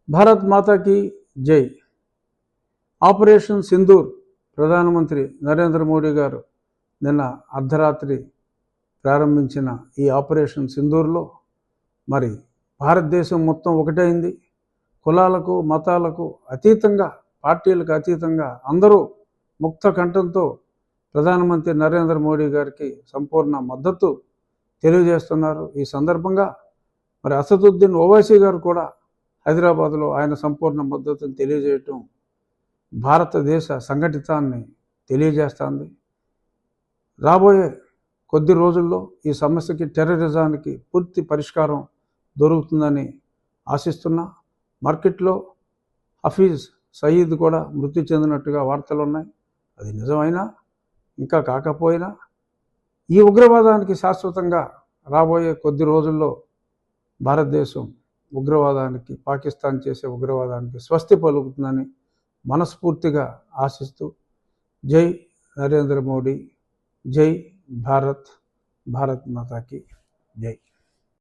భారత్ మాతాకి జై. ఆపరేషన్ సింధూర్ ప్రధానమంత్రి నరేంద్ర మోడీ గారు నిన్న అర్ధరాత్రి ప్రారంభించిన ఈ ఆపరేషన్ సింధూర్లో మరి భారతదేశం మొత్తం ఒకటైంది. కులాలకు మతాలకు అతీతంగా, పార్టీలకు అతీతంగా అందరూ ముక్త కంఠంతో ప్రధానమంత్రి నరేంద్ర మోడీ గారికి సంపూర్ణ మద్దతు తెలియజేస్తున్నారు. ఈ సందర్భంగా మరి అసదుద్దీన్ ఓవైసీ గారు కూడా హైదరాబాద్లో ఆయన సంపూర్ణ మద్దతును తెలియజేయటం భారతదేశ సంఘటితాన్ని తెలియజేస్తుంది. రాబోయే కొద్ది రోజుల్లో ఈ సమస్యకి, టెర్రరిజానికి పూర్తి పరిష్కారం దొరుకుతుందని ఆశిస్తున్నా. మార్కెట్లో హఫీజ్ సయీద్ కూడా మృతి చెందినట్టుగా వార్తలు ఉన్నాయి. అది నిజమైనా ఇంకా కాకపోయినా ఈ ఉగ్రవాదానికి శాశ్వతంగా రాబోయే కొద్ది రోజుల్లో భారతదేశం ఉగ్రవాదానికి, పాకిస్తాన్ చేసే ఉగ్రవాదానికి స్వస్తి పలుకుతుందని మనస్ఫూర్తిగా ఆశిస్తూ జై నరేంద్ర మోడీ, జై భారత్, భారత్ మాతాకి జై.